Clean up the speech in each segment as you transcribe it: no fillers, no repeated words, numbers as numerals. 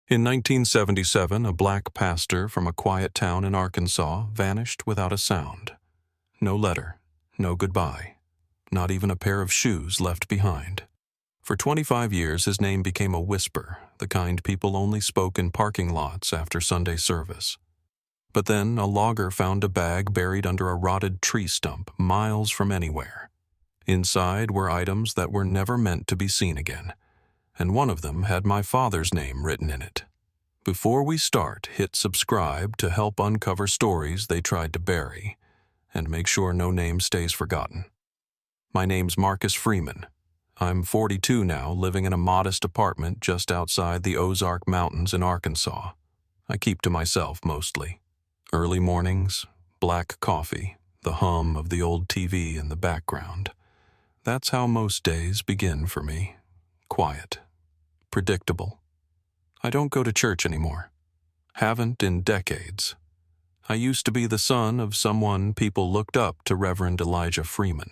In 1977, a black pastor from a quiet town in Arkansas vanished without a sound. No letter, no goodbye, not even a pair of shoes left behind. For 25 years, his name became a whisper, the kind people only spoke in parking lots after Sunday service. But then a logger found a bag buried under a rotted tree stump miles from anywhere. Inside were items that were never meant to be seen again, and one of them had my father's name written in it. Before we start, hit subscribe to help uncover stories they tried to bury, and make sure no name stays forgotten. My name's Marcus Freeman. I'm 42 now, living in a modest apartment just outside the Ozark Mountains in Arkansas. I keep to myself mostly. Early mornings, black coffee, the hum of the old TV in the background. That's how most days begin for me. Quiet. Predictable. I don't go to church anymore. Haven't in decades. I used to be the son of someone people looked up to, Reverend Elijah Freeman.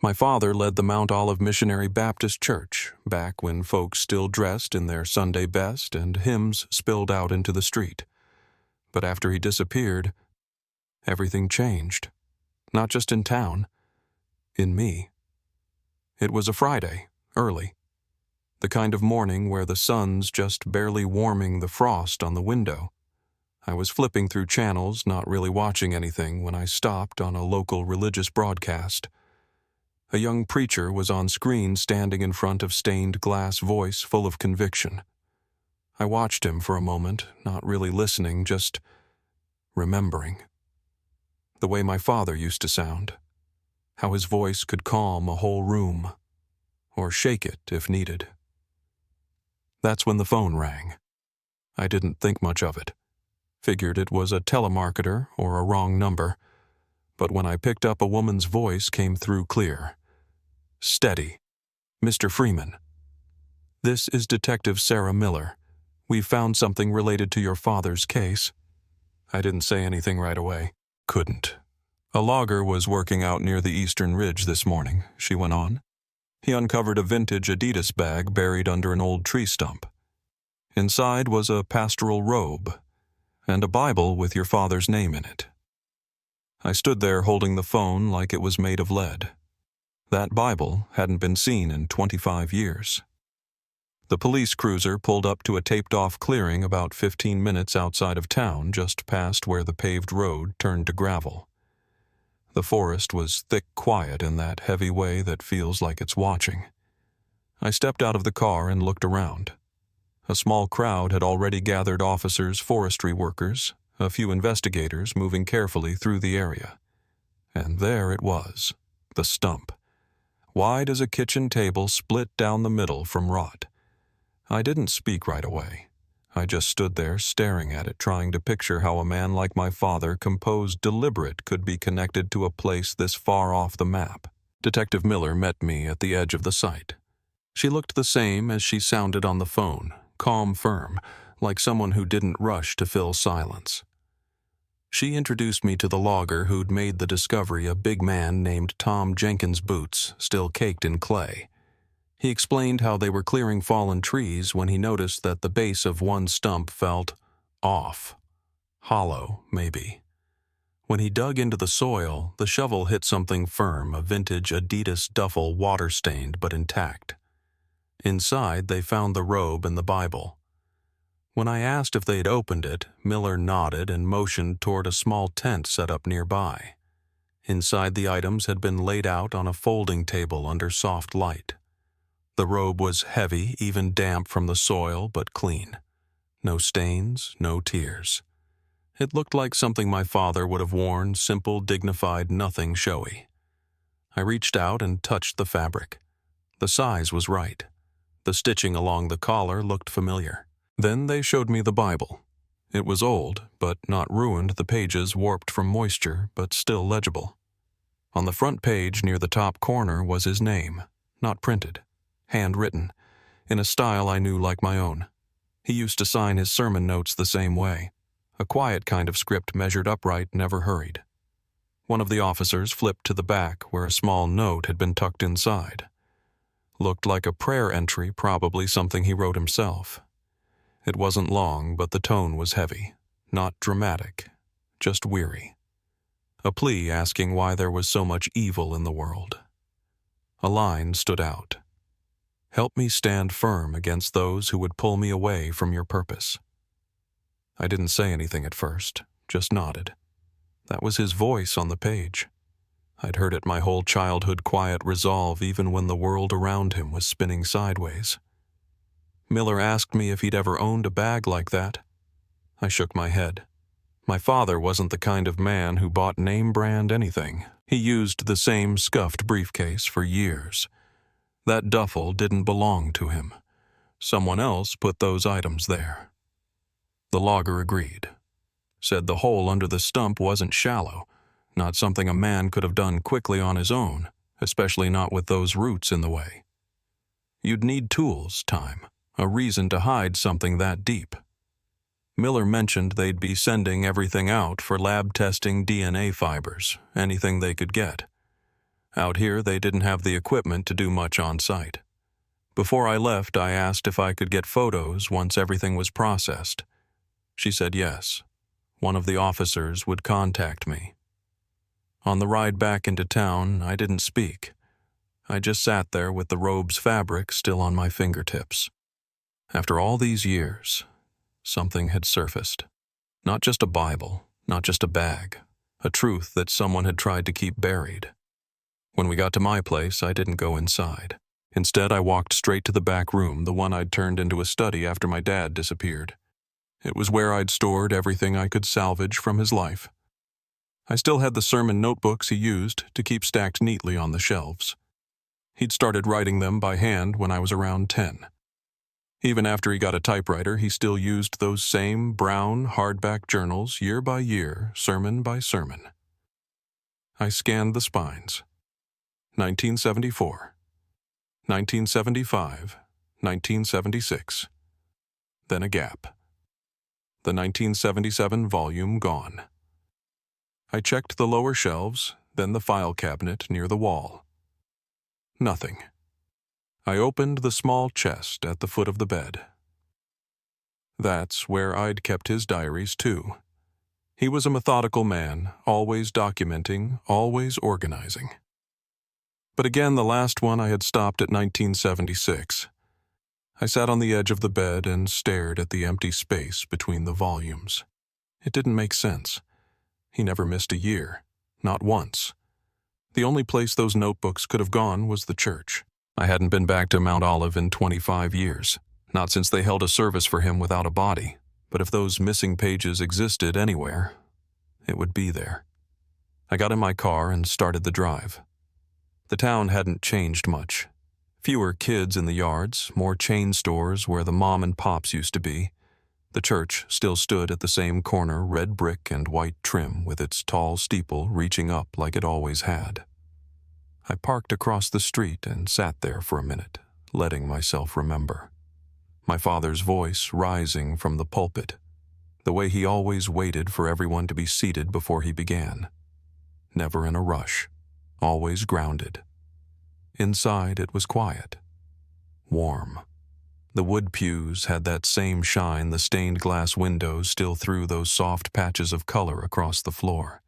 My father led the Mount Olive Missionary Baptist Church, back when folks still dressed in their Sunday best and hymns spilled out into the street. But after he disappeared, everything changed. Not just in town, in me. It was a Friday, early. The kind of morning where the sun's just barely warming the frost on the window. I was flipping through channels, not really watching anything, when I stopped on a local religious broadcast. A young preacher was on screen standing in front of stained glass voice full of conviction. I watched him for a moment, not really listening, just remembering. The way my father used to sound. How his voice could calm a whole room, or shake it if needed. That's when the phone rang. I didn't think much of it. Figured it was a telemarketer or a wrong number. But when I picked up, a woman's voice came through clear. Steady. Mr. Freeman. This is Detective Sarah Miller. We've found something related to your father's case. I didn't say anything right away. Couldn't. A logger was working out near the eastern ridge this morning, she went on. He uncovered a vintage Adidas bag buried under an old tree stump. Inside was a pastoral robe and a Bible with your father's name in it. I stood there holding the phone like it was made of lead. That Bible hadn't been seen in 25 years. The police cruiser pulled up to a taped-off clearing about 15 minutes outside of town, just past where the paved road turned to gravel. The forest was thick quiet in that heavy way that feels like it's watching. I stepped out of the car and looked around. A small crowd had already gathered, officers, forestry workers, a few investigators moving carefully through the area. And there it was, the stump. Wide as a kitchen table, split down the middle from rot. I didn't speak right away. I just stood there staring at it, trying to picture how a man like my father, composed, deliberate, could be connected to a place this far off the map. Detective Miller met me at the edge of the site. She looked the same as she sounded on the phone, calm, firm, like someone who didn't rush to fill silence. She introduced me to the logger who'd made the discovery, a big man named Tom Jenkins' boots, still caked in clay. He explained how they were clearing fallen trees when he noticed that the base of one stump felt off. Hollow, maybe. When he dug into the soil, the shovel hit something firm, a vintage Adidas duffel, water-stained but intact. Inside, they found the robe and the Bible. When I asked if they'd opened it, Miller nodded and motioned toward a small tent set up nearby. Inside, the items had been laid out on a folding table under soft light. The robe was heavy, even damp from the soil, but clean. No stains, no tears. It looked like something my father would have worn, simple, dignified, nothing showy. I reached out and touched the fabric. The size was right. The stitching along the collar looked familiar. Then they showed me the Bible. It was old, but not ruined, the pages warped from moisture, but still legible. On the front page near the top corner was his name, not printed. Handwritten, in a style I knew like my own. He used to sign his sermon notes the same way, a quiet kind of script, measured upright, never hurried. One of the officers flipped to the back where a small note had been tucked inside. Looked like a prayer entry, probably something he wrote himself. It wasn't long, but the tone was heavy, not dramatic, just weary. A plea asking why there was so much evil in the world. A line stood out. Help me stand firm against those who would pull me away from your purpose. I didn't say anything at first, just nodded. That was his voice on the page. I'd heard it my whole childhood, quiet resolve even when the world around him was spinning sideways. Miller asked me if he'd ever owned a bag like that. I shook my head. My father wasn't the kind of man who bought name-brand anything. He used the same scuffed briefcase for years. That duffel didn't belong to him. Someone else put those items there. The logger agreed. Said the hole under the stump wasn't shallow, not something a man could have done quickly on his own, especially not with those roots in the way. You'd need tools, time, a reason to hide something that deep. Miller mentioned they'd be sending everything out for lab testing DNA fibers, anything they could get. Out here, they didn't have the equipment to do much on site. Before I left, I asked if I could get photos once everything was processed. She said yes. One of the officers would contact me. On the ride back into town, I didn't speak. I just sat there with the robe's fabric still on my fingertips. After all these years, something had surfaced. Not just a Bible, not just a bag, a truth that someone had tried to keep buried. When we got to my place, I didn't go inside. Instead, I walked straight to the back room, the one I'd turned into a study after my dad disappeared. It was where I'd stored everything I could salvage from his life. I still had the sermon notebooks he used to keep stacked neatly on the shelves. He'd started writing them by hand when I was around 10. Even after he got a typewriter, he still used those same brown hardback journals year by year, sermon by sermon. I scanned the spines. 1974, 1975, 1976. Then a gap. The 1977 volume gone. I checked the lower shelves, then the file cabinet near the wall. Nothing. I opened the small chest at the foot of the bed. That's where I'd kept his diaries, too. He was a methodical man, always documenting, always organizing. But again, the last one I had stopped at 1976. I sat on the edge of the bed and stared at the empty space between the volumes. It didn't make sense. He never missed a year, not once. The only place those notebooks could have gone was the church. I hadn't been back to Mount Olive in 25 years, not since they held a service for him without a body. But if those missing pages existed anywhere, it would be there. I got in my car and started the drive. The town hadn't changed much. Fewer kids in the yards, more chain stores where the mom and pops used to be. The church still stood at the same corner, red brick and white trim, with its tall steeple reaching up like it always had. I parked across the street and sat there for a minute, letting myself remember. My father's voice rising from the pulpit, the way he always waited for everyone to be seated before he began. Never in a rush, always grounded. Inside it was quiet, warm. The wood pews had that same shine the stained glass windows still threw those soft patches of color across the floor.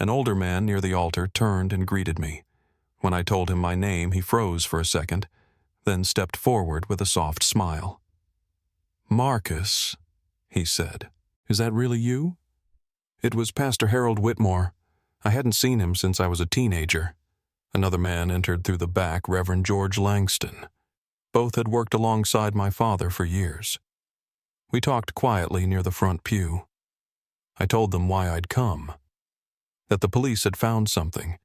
An older man near the altar turned and greeted me. When I told him my name, he froze for a second, then stepped forward with a soft smile. "Marcus," he said. "Is that really you?" It was Pastor Harold Whitmore. I hadn't seen him since I was a teenager. Another man entered through the back, Reverend George Langston. Both had worked alongside my father for years. We talked quietly near the front pew. I told them why I'd come. That the police had found something.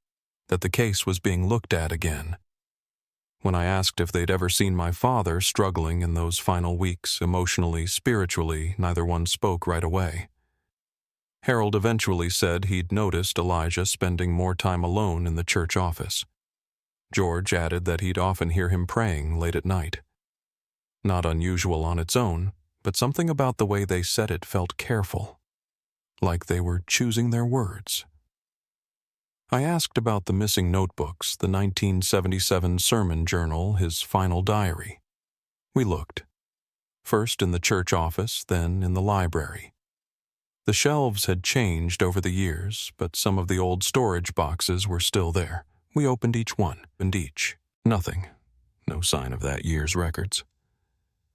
That the case was being looked at again. When I asked if they'd ever seen my father struggling in those final weeks, emotionally, spiritually, neither one spoke right away. Harold eventually said he'd noticed Elijah spending more time alone in the church office. George added that he'd often hear him praying late at night. Not unusual on its own, but something about the way they said it felt careful, like they were choosing their words. I asked about the missing notebooks, the 1977 sermon journal, his final diary. We looked. First in the church office, then in the library. The shelves had changed over the years, but some of the old storage boxes were still there. We opened each one, and each. Nothing. No sign of that year's records.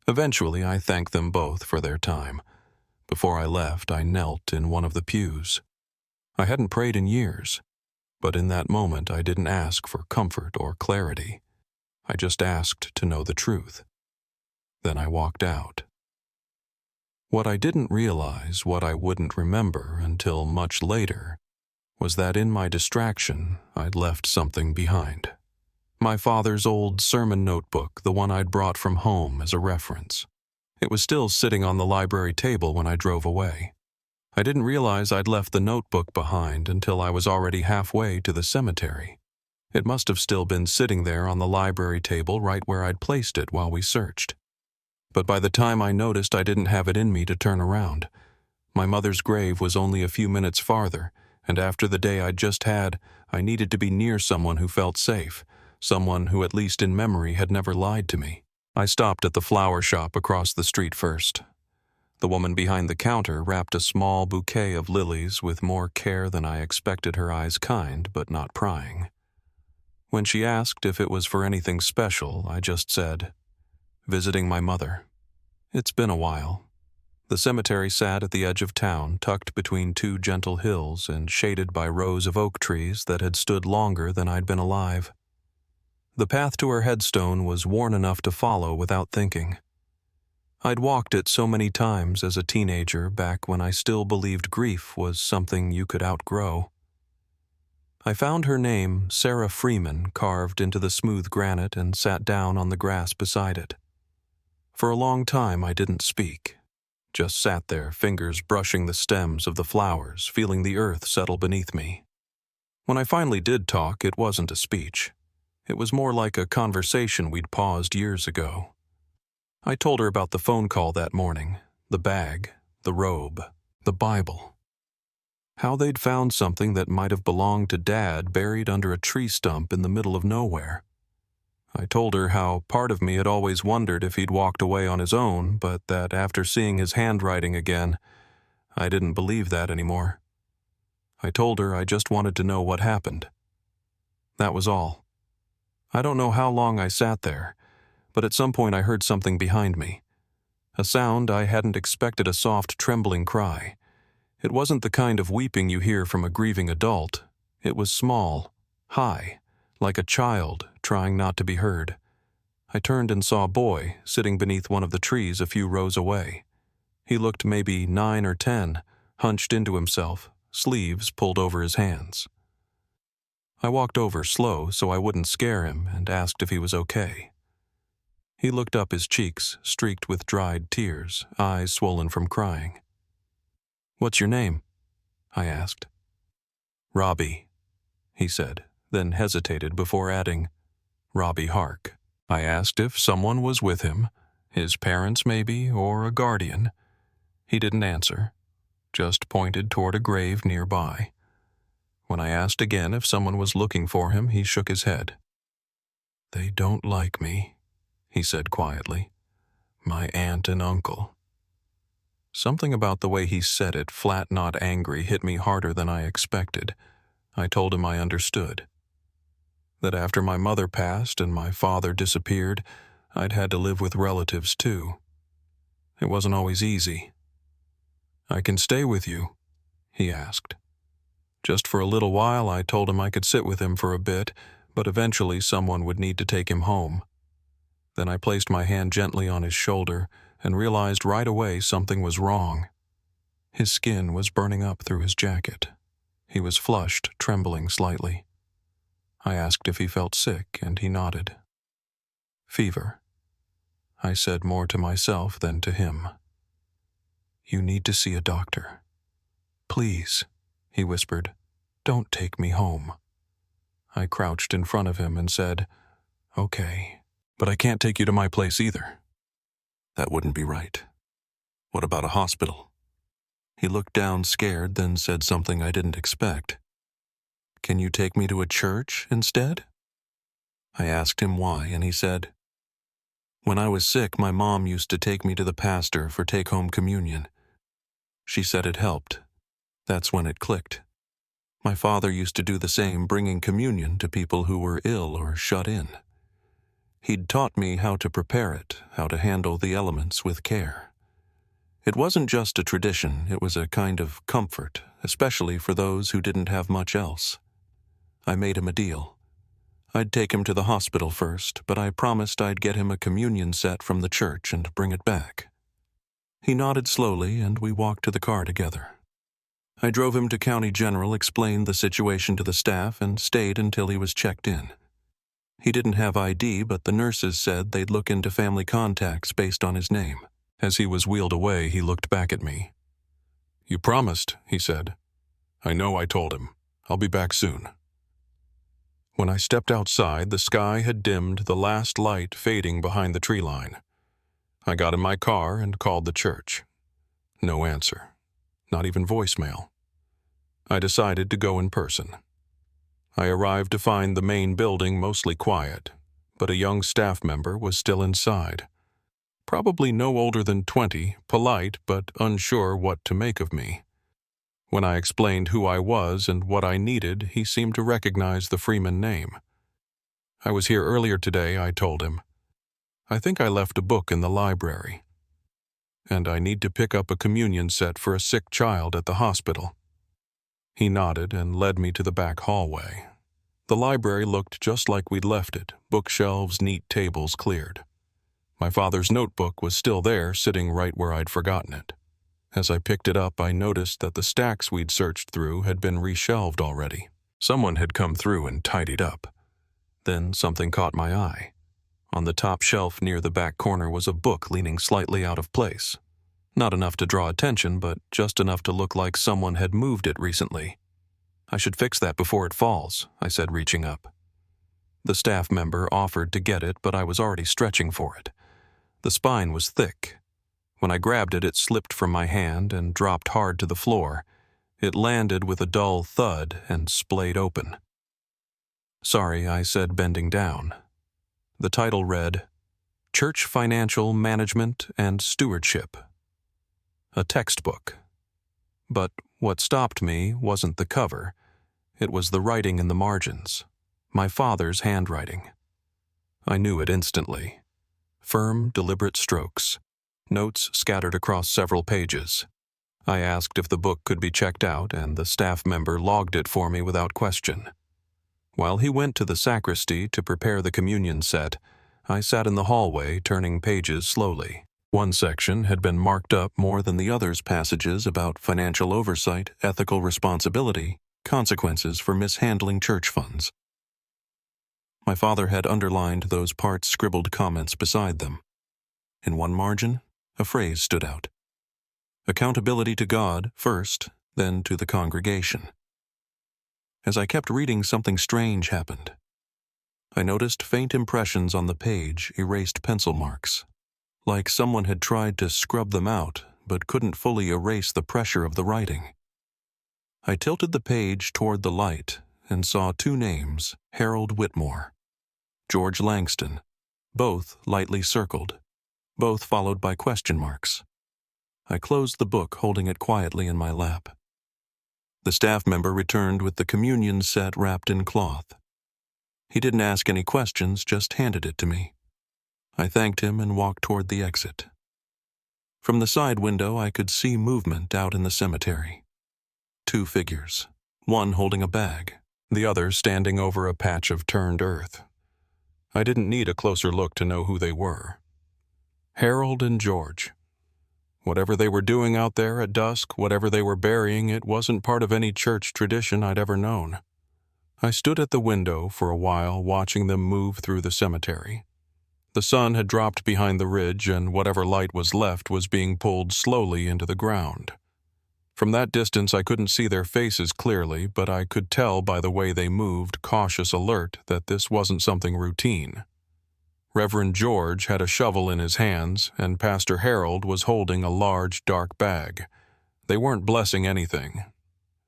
Eventually, I thanked them both for their time. Before I left, I knelt in one of the pews. I hadn't prayed in years, but in that moment I didn't ask for comfort or clarity. I just asked to know the truth. Then I walked out. What I didn't realize, what I wouldn't remember until much later, was that in my distraction, I'd left something behind. My father's old sermon notebook, the one I'd brought from home as a reference. It was still sitting on the library table when I drove away. I didn't realize I'd left the notebook behind until I was already halfway to the cemetery. It must have still been sitting there on the library table right where I'd placed it while we searched. But by the time I noticed, I didn't have it in me to turn around. My mother's grave was only a few minutes farther, and after the day I'd just had, I needed to be near someone who felt safe, someone who at least in memory had never lied to me. I stopped at the flower shop across the street first. The woman behind the counter wrapped a small bouquet of lilies with more care than I expected, her eyes kind but not prying. When she asked if it was for anything special, I just said, "Visiting my mother." It's been a while. The cemetery sat at the edge of town, tucked between two gentle hills and shaded by rows of oak trees that had stood longer than I'd been alive. The path to her headstone was worn enough to follow without thinking. I'd walked it so many times as a teenager back when I still believed grief was something you could outgrow. I found her name, Sarah Freeman, carved into the smooth granite and sat down on the grass beside it. For a long time I didn't speak, just sat there, fingers brushing the stems of the flowers, feeling the earth settle beneath me. When I finally did talk, it wasn't a speech. It was more like a conversation we'd paused years ago. I told her about the phone call that morning, the bag, the robe, the Bible. How they'd found something that might have belonged to Dad buried under a tree stump in the middle of nowhere. I told her how part of me had always wondered if he'd walked away on his own, but that after seeing his handwriting again, I didn't believe that anymore. I told her I just wanted to know what happened. That was all. I don't know how long I sat there, but at some point I heard something behind me. A sound I hadn't expected, a soft, trembling cry. It wasn't the kind of weeping you hear from a grieving adult. It was small, high, like a child trying not to be heard. I turned and saw a boy sitting beneath one of the trees a few rows away. He looked maybe 9 or 10, hunched into himself, sleeves pulled over his hands. I walked over slow so I wouldn't scare him and asked if he was okay. He looked up, his cheeks streaked with dried tears, eyes swollen from crying. "What's your name?" I asked. "Robbie," he said, then hesitated before adding, "Robbie Hark." I asked if someone was with him, his parents maybe, or a guardian. He didn't answer, just pointed toward a grave nearby. When I asked again if someone was looking for him, he shook his head. "They don't like me," he said quietly. "My aunt and uncle." Something about the way he said it, flat, not angry, hit me harder than I expected. I told him I understood. That after my mother passed and my father disappeared, I'd had to live with relatives too. It wasn't always easy. "I can stay with you?" he asked. Just for a little while, I told him I could sit with him for a bit, but eventually someone would need to take him home. Then I placed my hand gently on his shoulder and realized right away something was wrong. His skin was burning up through his jacket. He was flushed, trembling slightly. I asked if he felt sick, and he nodded. "Fever," I said, more to myself than to him. "You need to see a doctor. Please," he whispered, "don't take me home." I crouched in front of him and said, "Okay, but I can't take you to my place either. That wouldn't be right. What about a hospital?" He looked down, scared, then said something I didn't expect. "Can you take me to a church instead?" I asked him why, and he said, When I was sick, my mom used to take me to the pastor for take-home communion. She said it helped. That's when it clicked. My father used to do the same, bringing communion to people who were ill or shut in. He'd taught me how to prepare it, how to handle the elements with care. It wasn't just a tradition, it was a kind of comfort, especially for those who didn't have much else. I made him a deal. I'd take him to the hospital first, but I promised I'd get him a communion set from the church and bring it back. He nodded slowly, and we walked to the car together. I drove him to County General, explained the situation to the staff, and stayed until he was checked in. He didn't have ID, but the nurses said they'd look into family contacts based on his name. As he was wheeled away, he looked back at me. "You promised," he said. "I know I told him. I'll be back soon." When I stepped outside, the sky had dimmed, the last light fading behind the tree line. I got in my car and called the church. No answer. Not even voicemail. I decided to go in person. I arrived to find the main building mostly quiet, but a young staff member was still inside. Probably no older than 20, polite but unsure what to make of me. When I explained who I was and what I needed, he seemed to recognize the Freeman name. "I was here earlier today," I told him. "I think I left a book in the library. And I need to pick up a communion set for a sick child at the hospital." He nodded and led me to the back hallway. The library looked just like we'd left it, bookshelves, neat tables cleared. My father's notebook was still there, sitting right where I'd forgotten it. As I picked it up, I noticed that the stacks we'd searched through had been reshelved already. Someone had come through and tidied up. Then something caught my eye. On the top shelf near the back corner was a book leaning slightly out of place. Not enough to draw attention, but just enough to look like someone had moved it recently. "I should fix that before it falls," I said, reaching up. The staff member offered to get it, but I was already stretching for it. The spine was thick. When I grabbed it, it slipped from my hand and dropped hard to the floor. It landed with a dull thud and splayed open. "Sorry," I said, bending down. The title read, "Church Financial Management and Stewardship." A textbook. But what stopped me wasn't the cover. It was the writing in the margins. My father's handwriting. I knew it instantly. Firm, deliberate strokes. Notes scattered across several pages. I asked if the book could be checked out, and the staff member logged it for me without question. While he went to the sacristy to prepare the communion set, I sat in the hallway, turning pages slowly. One section had been marked up more than the others, passages about financial oversight, ethical responsibility, consequences for mishandling church funds. My father had underlined those parts, scribbled comments beside them. In one margin, a phrase stood out. Accountability to God first, then to the congregation. As I kept reading, something strange happened. I noticed faint impressions on the page, erased pencil marks. Like someone had tried to scrub them out, but couldn't fully erase the pressure of the writing. I tilted the page toward the light and saw two names, Harold Whitmore, George Langston, both lightly circled, both followed by question marks. I closed the book, holding it quietly in my lap. The staff member returned with the communion set wrapped in cloth. He didn't ask any questions, just handed it to me. I thanked him and walked toward the exit. From the side window, I could see movement out in the cemetery. Two figures, one holding a bag, the other standing over a patch of turned earth. I didn't need a closer look to know who they were. Harold and George. Whatever they were doing out there at dusk, whatever they were burying, it wasn't part of any church tradition I'd ever known. I stood at the window for a while, watching them move through the cemetery. The sun had dropped behind the ridge, and whatever light was left was being pulled slowly into the ground. From that distance, I couldn't see their faces clearly, but I could tell by the way they moved, cautious, alert, that this wasn't something routine. Reverend George had a shovel in his hands, and Pastor Harold was holding a large, dark bag. They weren't blessing anything.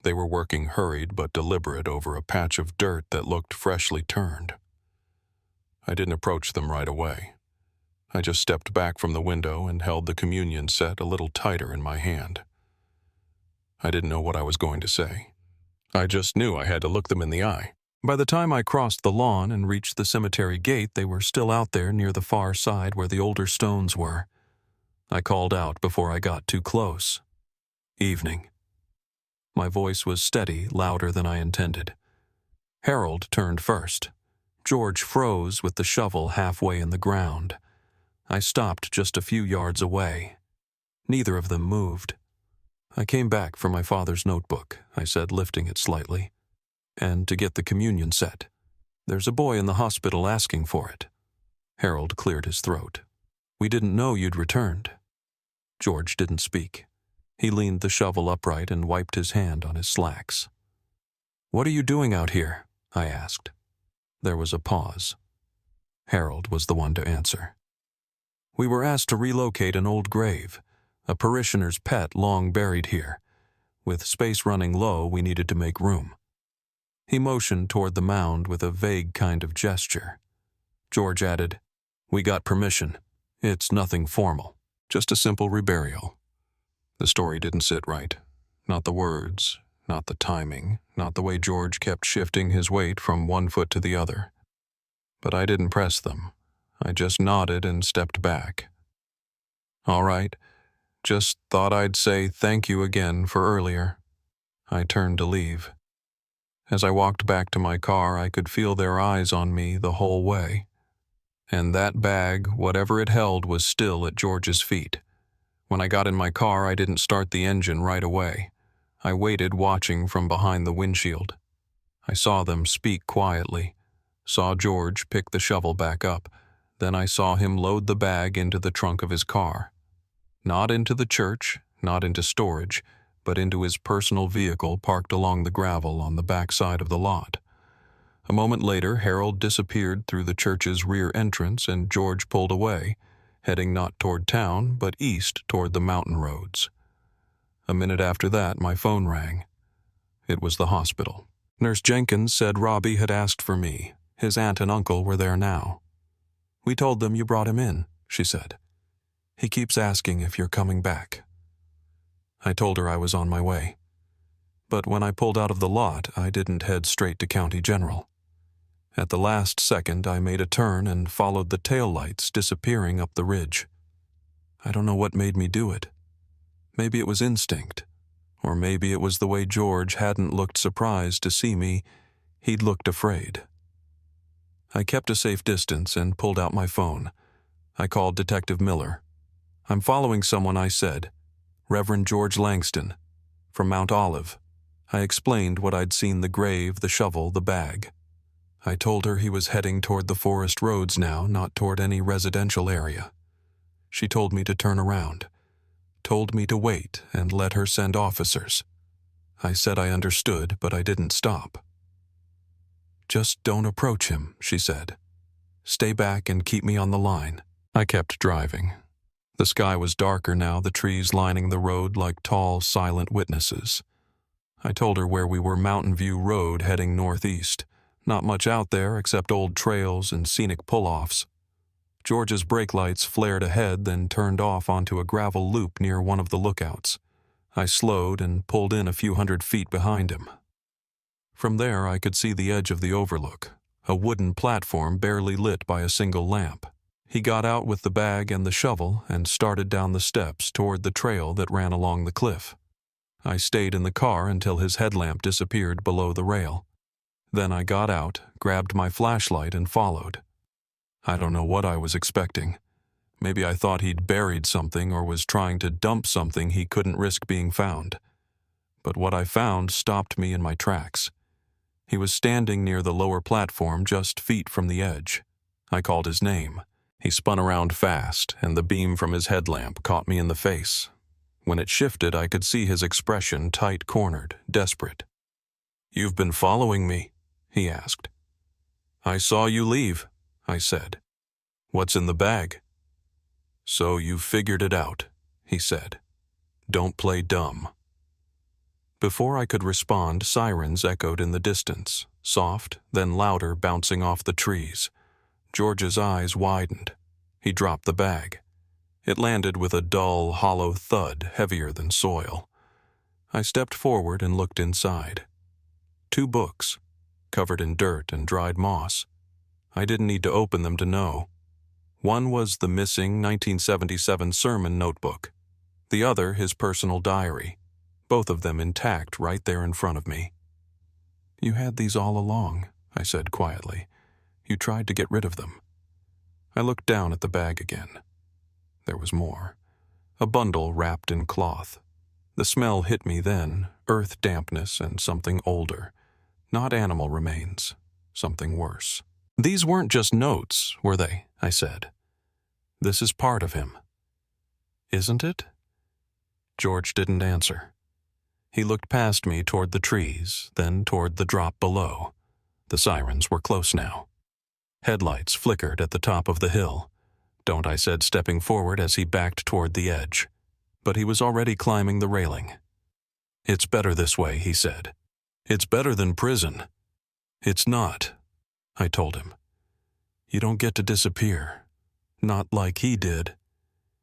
They were working hurried but deliberate over a patch of dirt that looked freshly turned. I didn't approach them right away. I just stepped back from the window and held the communion set a little tighter in my hand. I didn't know what I was going to say. I just knew I had to look them in the eye. By the time I crossed the lawn and reached the cemetery gate, they were still out there near the far side where the older stones were. I called out before I got too close. "Evening." My voice was steady, louder than I intended. Harold turned first. George froze with the shovel halfway in the ground. I stopped just a few yards away. Neither of them moved. "I came back for my father's notebook," I said, lifting it slightly, "and to get the communion set. There's a boy in the hospital asking for it." Harold cleared his throat. "We didn't know you'd returned." George didn't speak. He leaned the shovel upright and wiped his hand on his slacks. "What are you doing out here?" I asked. There was a pause. Harold was the one to answer. "We were asked to relocate an old grave, a parishioner's pet long buried here. With space running low, we needed to make room." He motioned toward the mound with a vague kind of gesture. George added, "We got permission. It's nothing formal, just a simple reburial." The story didn't sit right. Not the words, not the timing, not the way George kept shifting his weight from one foot to the other. But I didn't press them. I just nodded and stepped back. "All right. Just thought I'd say thank you again for earlier." I turned to leave. As I walked back to my car, I could feel their eyes on me the whole way. And that bag, whatever it held, was still at George's feet. When I got in my car, I didn't start the engine right away. I waited, watching from behind the windshield. I saw them speak quietly, saw George pick the shovel back up, then I saw him load the bag into the trunk of his car. Not into the church, not into storage, but into his personal vehicle parked along the gravel on the back side of the lot. A moment later, Harold disappeared through the church's rear entrance and George pulled away, heading not toward town, but east toward the mountain roads. A minute after that, my phone rang. It was the hospital. Nurse Jenkins said Robbie had asked for me. His aunt and uncle were there now. "We told them you brought him in," she said. "He keeps asking if you're coming back." I told her I was on my way. But when I pulled out of the lot, I didn't head straight to County General. At the last second, I made a turn and followed the taillights disappearing up the ridge. I don't know what made me do it. Maybe it was instinct, or maybe it was the way George hadn't looked surprised to see me. He'd looked afraid. I kept a safe distance and pulled out my phone. I called Detective Miller. "I'm following someone," I said. "Reverend George Langston, from Mount Olive." I explained what I'd seen: the grave, the shovel, the bag. I told her he was heading toward the forest roads now, not toward any residential area. She told me to turn around, told me to wait and let her send officers. I said I understood, but I didn't stop. "Just don't approach him," she said. "Stay back and keep me on the line." I kept driving. The sky was darker now, the trees lining the road like tall, silent witnesses. I told her where we were: Mountain View Road heading northeast. Not much out there except old trails and scenic pull-offs. George's brake lights flared ahead, then turned off onto a gravel loop near one of the lookouts. I slowed and pulled in a few hundred feet behind him. From there I could see the edge of the overlook, a wooden platform barely lit by a single lamp. He got out with the bag and the shovel and started down the steps toward the trail that ran along the cliff. I stayed in the car until his headlamp disappeared below the rail. Then I got out, grabbed my flashlight, and followed. I don't know what I was expecting. Maybe I thought he'd buried something or was trying to dump something he couldn't risk being found. But what I found stopped me in my tracks. He was standing near the lower platform, just feet from the edge. I called his name. He spun around fast, and the beam from his headlamp caught me in the face. When it shifted, I could see his expression, tight-cornered, desperate. "You've been following me?" he asked. "I saw you leave," I said. "What's in the bag?" "So you've figured it out," he said. "Don't play dumb." Before I could respond, sirens echoed in the distance, soft, then louder, bouncing off the trees. George's eyes widened. He dropped the bag. It landed with a dull, hollow thud heavier than soil. I stepped forward and looked inside. 2 books, covered in dirt and dried moss. I didn't need to open them to know. One was the missing 1977 sermon notebook. The other, his personal diary. Both of them intact right there in front of me. "You had these all along," I said quietly. "You tried to get rid of them." I looked down at the bag again. There was more. A bundle wrapped in cloth. The smell hit me then, earth dampness and something older. Not animal remains, something worse. "These weren't just notes, were they?" I said. "This is part of him." "Isn't it?" George didn't answer. He looked past me toward the trees, then toward the drop below. The sirens were close now. Headlights flickered at the top of the hill. "Don't," I said, stepping forward as he backed toward the edge. But he was already climbing the railing. "It's better this way," he said. "It's better than prison." "It's not," I told him. "You don't get to disappear. Not like he did."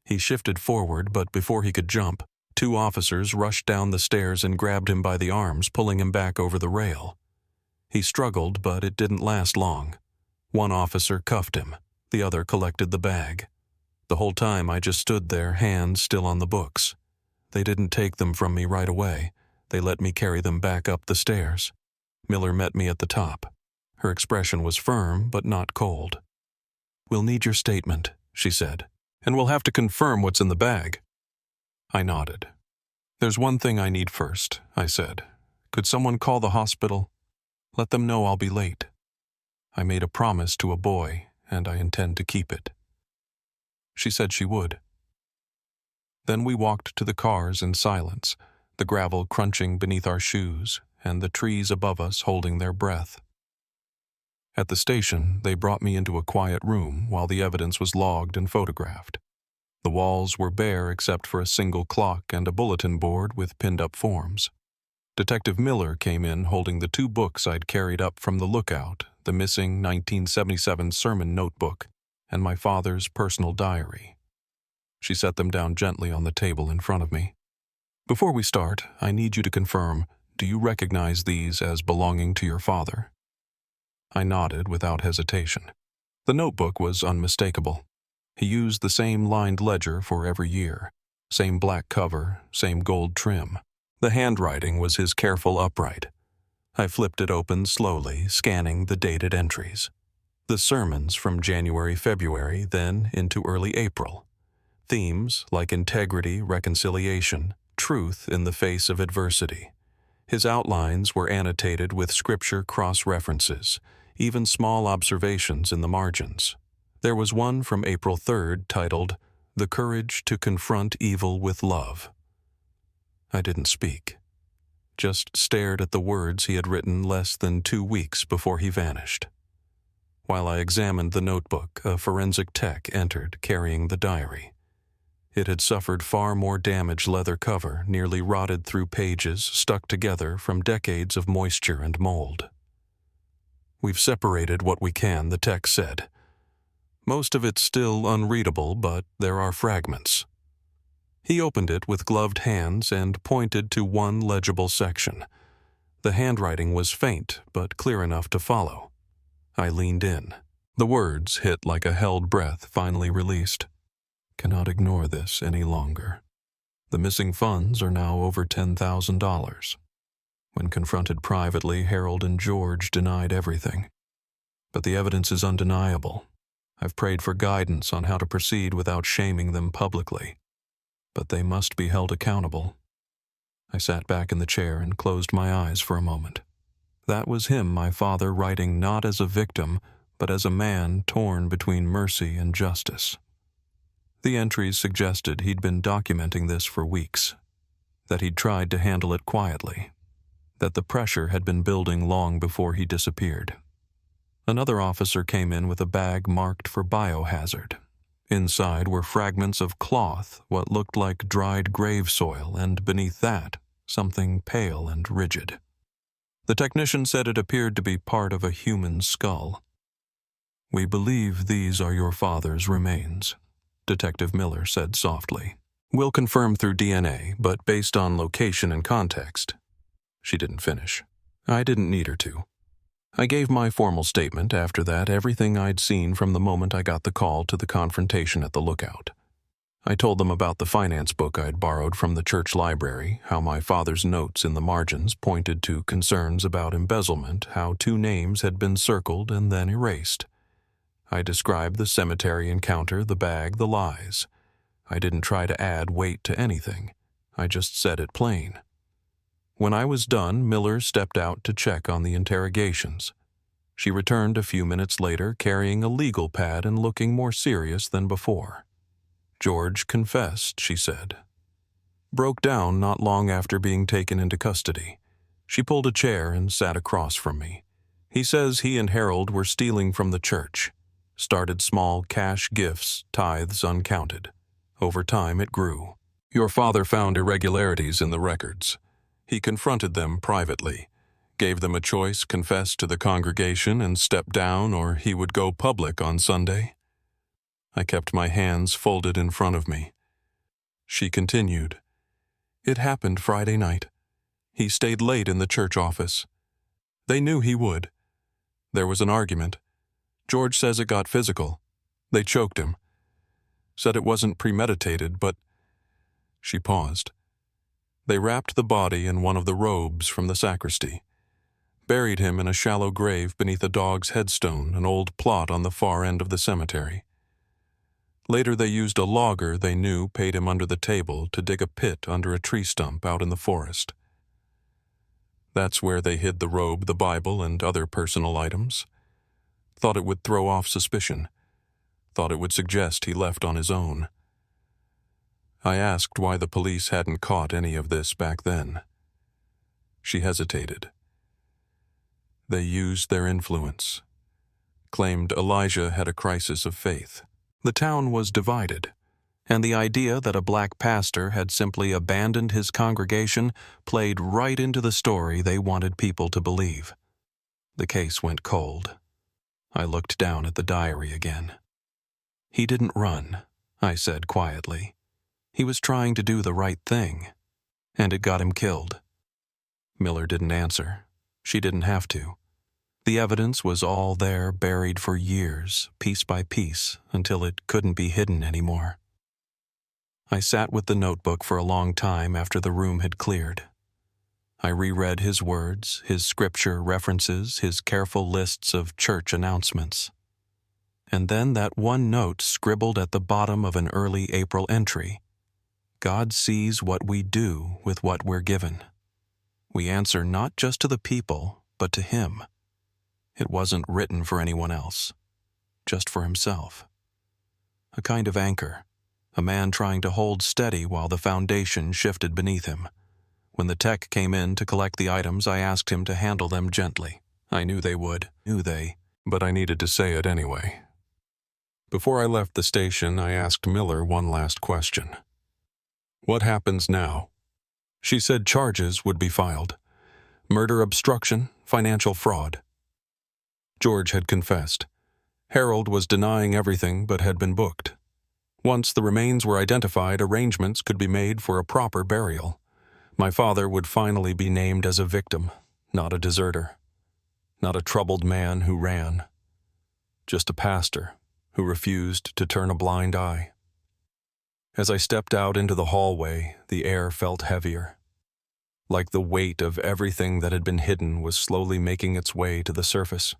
He shifted forward, but before he could jump, 2 officers rushed down the stairs and grabbed him by the arms, pulling him back over the rail. He struggled, but it didn't last long. One officer cuffed him. The other collected the bag. The whole time I just stood there, hands still on the books. They didn't take them from me right away. They let me carry them back up the stairs. Miller met me at the top. Her expression was firm, but not cold. "We'll need your statement," she said, "and we'll have to confirm what's in the bag." I nodded. "There's one thing I need first," I said. "Could someone call the hospital? Let them know I'll be late. I made a promise to a boy, and I intend to keep it." She said she would. Then we walked to the cars in silence, the gravel crunching beneath our shoes, and the trees above us holding their breath. At the station, they brought me into a quiet room while the evidence was logged and photographed. The walls were bare except for a single clock and a bulletin board with pinned-up forms. Detective Miller came in holding the 2 books I'd carried up from the lookout, the missing 1977 sermon notebook, and my father's personal diary. She set them down gently on the table in front of me. "Before we start, I need you to confirm, do you recognize these as belonging to your father?" I nodded without hesitation. The notebook was unmistakable. He used the same lined ledger for every year, same black cover, same gold trim. The handwriting was his careful upright. I flipped it open slowly, scanning the dated entries. The sermons from January, February, then into early April. Themes like integrity, reconciliation, truth in the face of adversity. His outlines were annotated with scripture cross-references, even small observations in the margins. There was one from April 3rd titled, "The Courage to Confront Evil with Love." I didn't speak, just stared at the words he had written less than 2 weeks before he vanished. While I examined the notebook, a forensic tech entered carrying the diary. It had suffered far more damage. Leather cover, nearly rotted through pages stuck together from decades of moisture and mold. "We've separated what we can," the tech said. "Most of it's still unreadable, but there are fragments." He opened it with gloved hands and pointed to one legible section. The handwriting was faint, but clear enough to follow. I leaned in. The words hit like a held breath finally released. "Cannot ignore this any longer. The missing funds are now over $10,000. When confronted privately, Harold and George denied everything. But the evidence is undeniable. I've prayed for guidance on how to proceed without shaming them publicly. But they must be held accountable." I sat back in the chair and closed my eyes for a moment. That was him, my father, writing not as a victim, but as a man torn between mercy and justice. The entries suggested he'd been documenting this for weeks, that he'd tried to handle it quietly, that the pressure had been building long before he disappeared. Another officer came in with a bag marked for biohazard. Inside were fragments of cloth, what looked like dried grave soil, and beneath that, something pale and rigid. The technician said it appeared to be part of a human skull. "We believe these are your father's remains," Detective Miller said softly. "We'll confirm through DNA, but based on location and context." She didn't finish. I didn't need her to. I gave my formal statement after that, everything I'd seen from the moment I got the call to the confrontation at the lookout. I told them about the finance book I'd borrowed from the church library, how my father's notes in the margins pointed to concerns about embezzlement, how 2 names had been circled and then erased. I described the cemetery encounter, the bag, the lies. I didn't try to add weight to anything. I just said it plain. When I was done, Miller stepped out to check on the interrogations. She returned a few minutes later carrying a legal pad and looking more serious than before. "George confessed," she said. "Broke down not long after being taken into custody. She pulled a chair and sat across from me. He says he and Harold were stealing from the church. Started small cash gifts, tithes uncounted. Over time it grew. Your father found irregularities in the records. He confronted them privately, gave them a choice, confess to the congregation and step down, or he would go public on Sunday." I kept my hands folded in front of me. She continued, "It happened Friday night. He stayed late in the church office. They knew he would. There was an argument. George says it got physical. They choked him. Said it wasn't premeditated, but—" She paused. "They wrapped the body in one of the robes from the sacristy. Buried him in a shallow grave beneath a dog's headstone, an old plot on the far end of the cemetery. Later they used a logger they knew paid him under the table to dig a pit under a tree stump out in the forest. That's where they hid the robe, the Bible, and other personal items. Thought it would throw off suspicion. Thought it would suggest he left on his own. I asked why the police hadn't caught any of this back then. She hesitated. They used their influence. Claimed Elijah had a crisis of faith. The town was divided, and the idea that a black pastor had simply abandoned his congregation played right into the story they wanted people to believe. The case went cold. I looked down at the diary again. "He didn't run," I said quietly. "He was trying to do the right thing, and it got him killed." Miller didn't answer. She didn't have to. The evidence was all there, buried for years, piece by piece, until it couldn't be hidden anymore. I sat with the notebook for a long time after the room had cleared. I reread his words, his scripture references, his careful lists of church announcements. And then that one note scribbled at the bottom of an early April entry. "God sees what we do with what we're given. We answer not just to the people, but to Him." It wasn't written for anyone else, just for himself. A kind of anchor, a man trying to hold steady while the foundation shifted beneath him. When the tech came in to collect the items, I asked him to handle them gently. I knew they would, but I needed to say it anyway. Before I left the station, I asked Miller one last question. "What happens now?" She said charges would be filed. Murder, obstruction, financial fraud. George had confessed. Harold was denying everything but had been booked. Once the remains were identified, arrangements could be made for a proper burial. My father would finally be named as a victim, not a deserter. Not a troubled man who ran. Just a pastor who refused to turn a blind eye. As I stepped out into the hallway, the air felt heavier. Like the weight of everything that had been hidden was slowly making its way to the surface.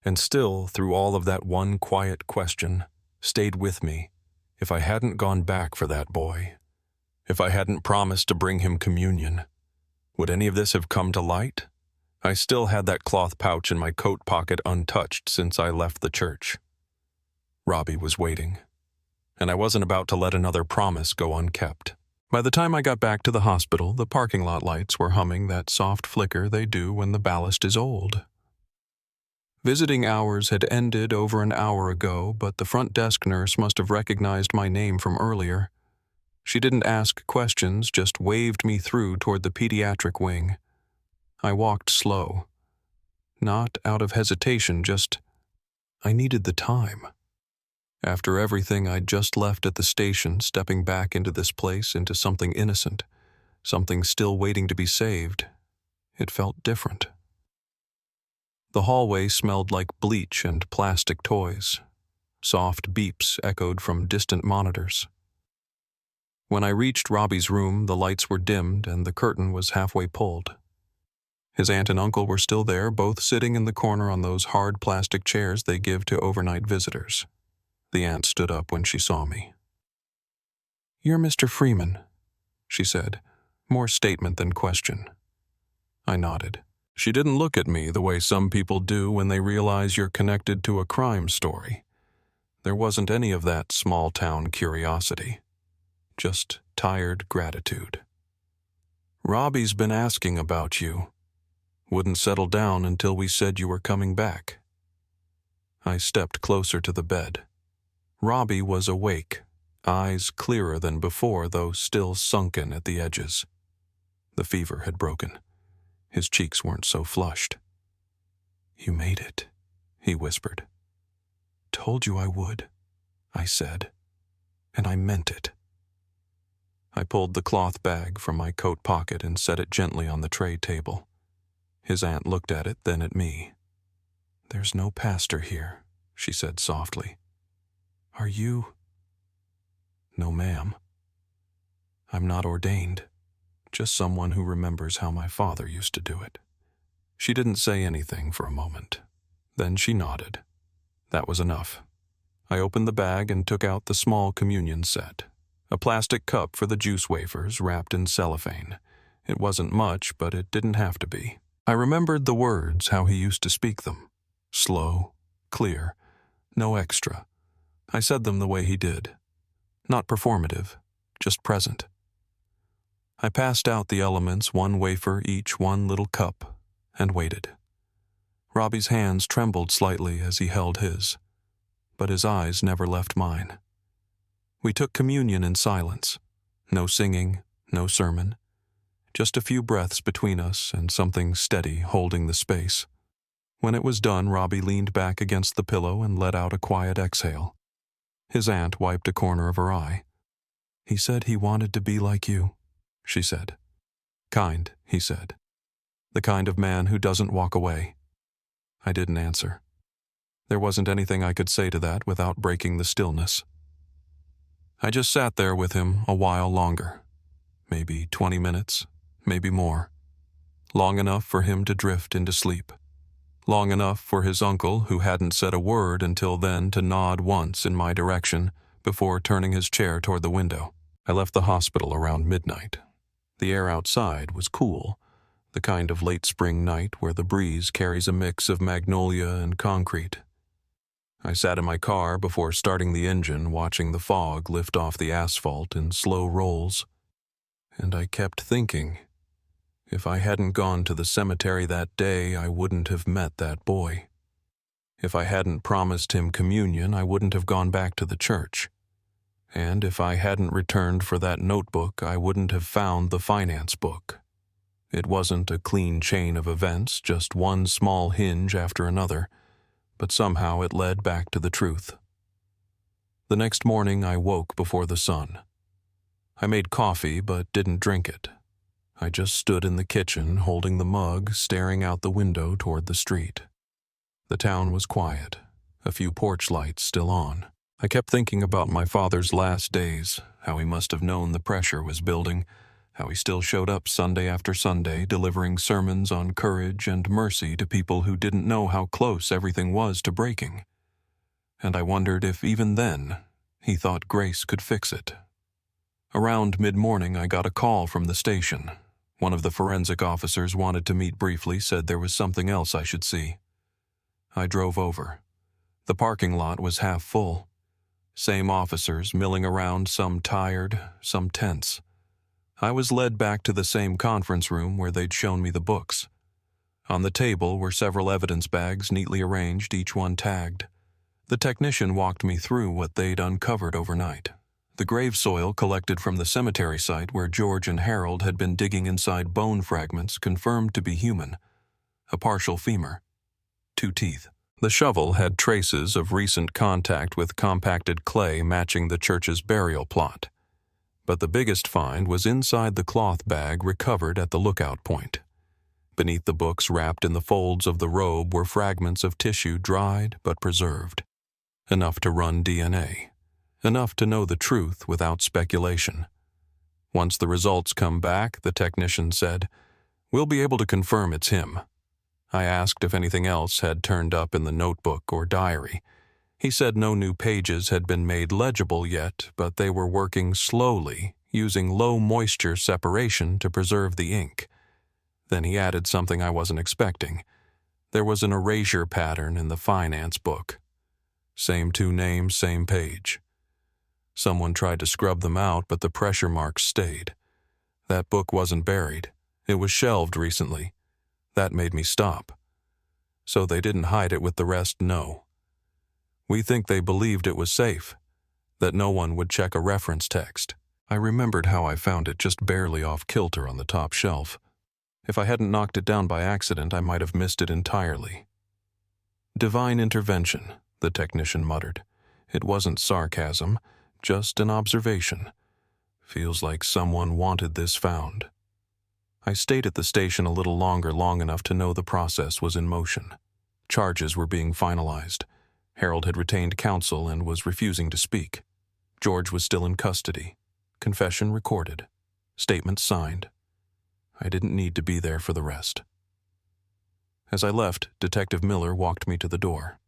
And still, through all of that one quiet question, stayed with me, if I hadn't gone back for that boy, if I hadn't promised to bring him communion, would any of this have come to light? I still had that cloth pouch in my coat pocket untouched since I left the church. Robbie was waiting, and I wasn't about to let another promise go unkept. By the time I got back to the hospital, the parking lot lights were humming that soft flicker they do when the ballast is old. Visiting hours had ended over an hour ago, but the front desk nurse must have recognized my name from earlier. She didn't ask questions, just waved me through toward the pediatric wing. I walked slow. Not out of hesitation, just I needed the time. After everything I'd just left at the station, stepping back into this place, into something innocent, something still waiting to be saved, it felt different. The hallway smelled like bleach and plastic toys. Soft beeps echoed from distant monitors. When I reached Robbie's room, the lights were dimmed and the curtain was halfway pulled. His aunt and uncle were still there, both sitting in the corner on those hard plastic chairs they give to overnight visitors. The aunt stood up when she saw me. "You're Mr. Freeman," she said, more statement than question. I nodded. She didn't look at me the way some people do when they realize you're connected to a crime story. There wasn't any of that small-town curiosity. Just tired gratitude. "Robbie's been asking about you. Wouldn't settle down until we said you were coming back." I stepped closer to the bed. Robbie was awake, eyes clearer than before, though still sunken at the edges. The fever had broken. His cheeks weren't so flushed. "You made it," he whispered. "Told you I would," I said, and I meant it. I pulled the cloth bag from my coat pocket and set it gently on the tray table. His aunt looked at it, then at me. "There's no pastor here," she said softly. "Are you?" "No, ma'am. I'm not ordained, just someone who remembers how my father used to do it." She didn't say anything for a moment. Then she nodded. That was enough. I opened the bag and took out the small communion set. A plastic cup for the juice wafers wrapped in cellophane. It wasn't much, but it didn't have to be. I remembered the words, how he used to speak them. Slow, clear, no extra. I said them the way he did. Not performative, just present. I passed out the elements, one wafer each, one little cup, and waited. Robbie's hands trembled slightly as he held his, but his eyes never left mine. We took communion in silence. No singing, no sermon. Just a few breaths between us and something steady holding the space. When it was done, Robbie leaned back against the pillow and let out a quiet exhale. His aunt wiped a corner of her eye. "He said he wanted to be like you," she said. "Kind," he said. "The kind of man who doesn't walk away." I didn't answer. There wasn't anything I could say to that without breaking the stillness. I just sat there with him a while longer. Maybe 20 minutes, maybe more. Long enough for him to drift into sleep. Long enough for his uncle, who hadn't said a word until then, to nod once in my direction before turning his chair toward the window. I left the hospital around midnight. The air outside was cool, the kind of late spring night where the breeze carries a mix of magnolia and concrete. I sat in my car before starting the engine, watching the fog lift off the asphalt in slow rolls. And I kept thinking, if I hadn't gone to the cemetery that day, I wouldn't have met that boy. If I hadn't promised him communion, I wouldn't have gone back to the church. And if I hadn't returned for that notebook, I wouldn't have found the finance book. It wasn't a clean chain of events, just one small hinge after another, but somehow it led back to the truth. The next morning I woke before the sun. I made coffee but didn't drink it. I just stood in the kitchen holding the mug, staring out the window toward the street. The town was quiet, a few porch lights still on. I kept thinking about my father's last days, how he must have known the pressure was building, how he still showed up Sunday after Sunday, delivering sermons on courage and mercy to people who didn't know how close everything was to breaking. And I wondered if even then he thought grace could fix it. Around mid-morning, I got a call from the station. One of the forensic officers wanted to meet briefly, said there was something else I should see. I drove over. The parking lot was half full. Same officers milling around, some tired, some tense. I was led back to the same conference room where they'd shown me the books. On the table were several evidence bags neatly arranged, each one tagged. The technician walked me through what they'd uncovered overnight. The grave soil collected from the cemetery site where George and Harold had been digging inside bone fragments confirmed to be human. A partial femur. 2 teeth. The shovel had traces of recent contact with compacted clay matching the church's burial plot. But the biggest find was inside the cloth bag recovered at the lookout point. Beneath the books wrapped in the folds of the robe were fragments of tissue dried but preserved. Enough to run DNA. Enough to know the truth without speculation. Once the results come back, the technician said, "We'll be able to confirm it's him." I asked if anything else had turned up in the notebook or diary. He said no new pages had been made legible yet, but they were working slowly, using low moisture separation to preserve the ink. Then he added something I wasn't expecting. There was an erasure pattern in the finance book. Same two names, same page. Someone tried to scrub them out, but the pressure marks stayed. That book wasn't buried. It was shelved recently. That made me stop. So they didn't hide it with the rest, no. We think they believed it was safe, that no one would check a reference text. I remembered how I found it just barely off kilter on the top shelf. If I hadn't knocked it down by accident, I might have missed it entirely. "Divine intervention," the technician muttered. It wasn't sarcasm, just an observation. Feels like someone wanted this found. I stayed at the station a little longer, long enough to know the process was in motion. Charges were being finalized. Harold had retained counsel and was refusing to speak. George was still in custody. Confession recorded. Statement signed. I didn't need to be there for the rest. As I left, Detective Miller walked me to the door.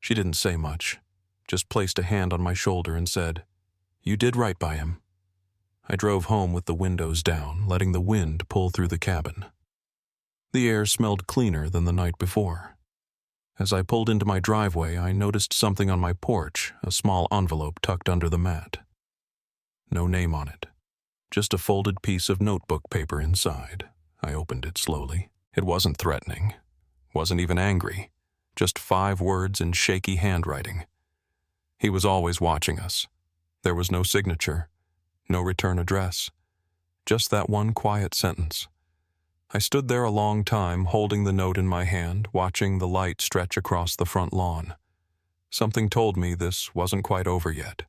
She didn't say much, just placed a hand on my shoulder and said, "You did right by him." I drove home with the windows down, letting the wind pull through the cabin. The air smelled cleaner than the night before. As I pulled into my driveway, I noticed something on my porch, a small envelope tucked under the mat. No name on it, just a folded piece of notebook paper inside. I opened it slowly. It wasn't threatening, wasn't even angry, just 5 words in shaky handwriting. He was always watching us. There was no signature. No return address. Just that one quiet sentence. I stood there a long time, holding the note in my hand, watching the light stretch across the front lawn. Something told me this wasn't quite over yet.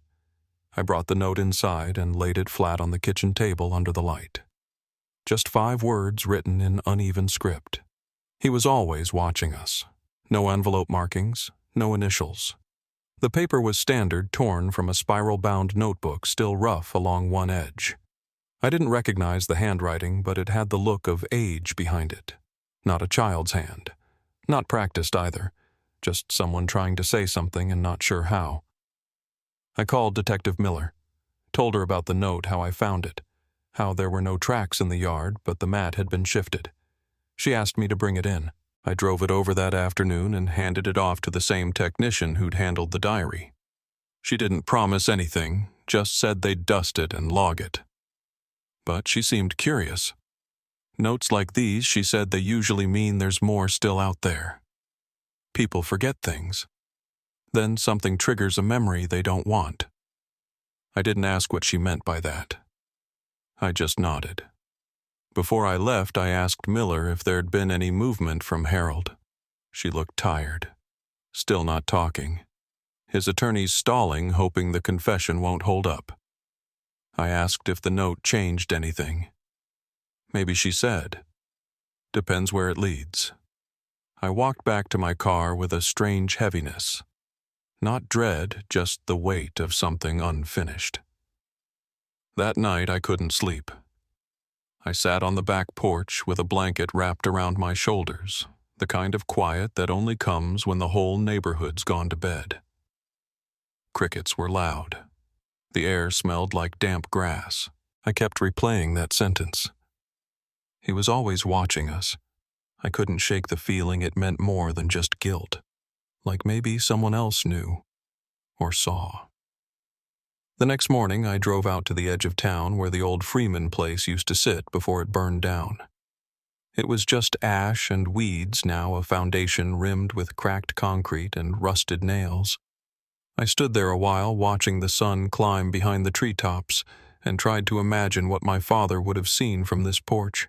I brought the note inside and laid it flat on the kitchen table under the light. Just 5 words written in uneven script. He was always watching us. No envelope markings, no initials. The paper was standard, torn from a spiral-bound notebook, still rough along one edge. I didn't recognize the handwriting, but it had the look of age behind it. Not a child's hand. Not practiced either. Just someone trying to say something and not sure how. I called Detective Miller. Told her about the note, how I found it. How there were no tracks in the yard, but the mat had been shifted. She asked me to bring it in. I drove it over that afternoon and handed it off to the same technician who'd handled the diary. She didn't promise anything, just said they'd dust it and log it. But she seemed curious. Notes like these, she said, they usually mean there's more still out there. People forget things. Then something triggers a memory they don't want. I didn't ask what she meant by that. I just nodded. Before I left, I asked Miller if there'd been any movement from Harold. She looked tired, still not talking. His attorney's stalling, hoping the confession won't hold up. I asked if the note changed anything. Maybe she said, "Depends where it leads." I walked back to my car with a strange heaviness. Not dread, just the weight of something unfinished. That night I couldn't sleep. I sat on the back porch with a blanket wrapped around my shoulders, the kind of quiet that only comes when the whole neighborhood's gone to bed. Crickets were loud. The air smelled like damp grass. I kept replaying that sentence. He was always watching us. I couldn't shake the feeling it meant more than just guilt, like maybe someone else knew or saw. The next morning, I drove out to the edge of town where the old Freeman place used to sit before it burned down. It was just ash and weeds now, a foundation rimmed with cracked concrete and rusted nails. I stood there a while watching the sun climb behind the treetops and tried to imagine what my father would have seen from this porch.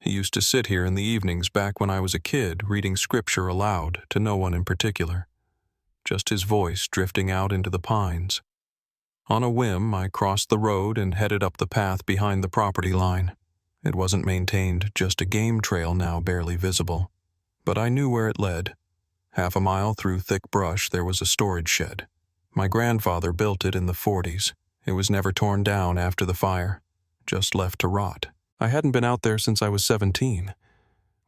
He used to sit here in the evenings back when I was a kid, reading scripture aloud to no one in particular, just his voice drifting out into the pines. On a whim, I crossed the road and headed up the path behind the property line. It wasn't maintained, just a game trail now barely visible. But I knew where it led. Half a mile through thick brush there was a storage shed. My grandfather built it in the 40s. It was never torn down after the fire, just left to rot. I hadn't been out there since I was 17.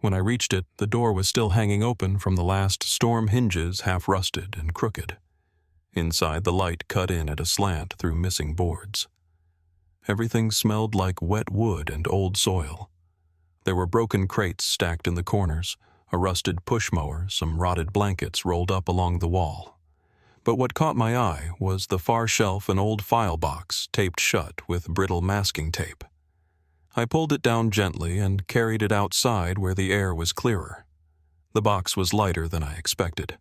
When I reached it, the door was still hanging open from the last storm hinges, half rusted and crooked. Inside, the light cut in at a slant through missing boards. Everything smelled like wet wood and old soil. There were broken crates stacked in the corners, a rusted push mower, some rotted blankets rolled up along the wall. But what caught my eye was the far shelf an old file box taped shut with brittle masking tape. I pulled it down gently and carried it outside where the air was clearer. The box was lighter than I expected.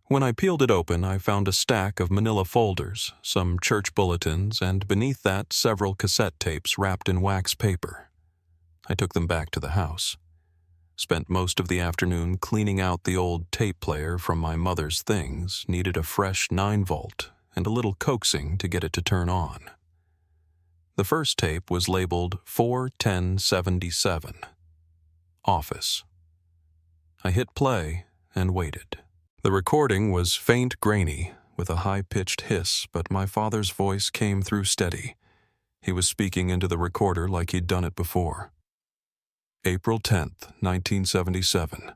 When I peeled it open, I found a stack of manila folders, some church bulletins, and beneath that several cassette tapes wrapped in wax paper. I took them back to the house. Spent most of the afternoon cleaning out the old tape player from my mother's things, needed a fresh 9-volt and a little coaxing to get it to turn on. The first tape was labeled 41077. Office. I hit play and waited. The recording was faint grainy, with a high-pitched hiss, but my father's voice came through steady. He was speaking into the recorder like he'd done it before. April 10th, 1977.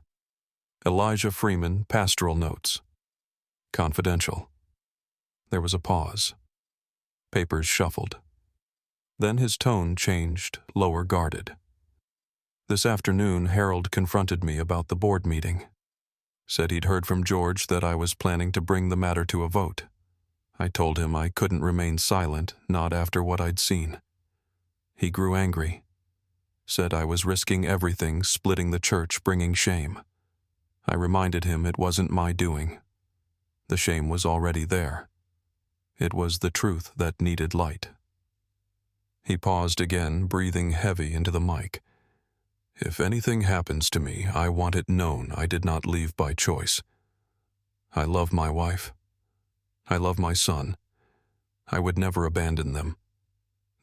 Elijah Freeman, Pastoral Notes. Confidential. There was a pause. Papers shuffled. Then his tone changed, lower guarded. This afternoon, Harold confronted me about the board meeting. Said he'd heard from George that I was planning to bring the matter to a vote. I told him I couldn't remain silent, not after what I'd seen. He grew angry. Said I was risking everything, splitting the church, bringing shame. I reminded him it wasn't my doing. The shame was already there. It was the truth that needed light. He paused again, breathing heavy into the mic. If anything happens to me, I want it known I did not leave by choice. I love my wife. I love my son. I would never abandon them.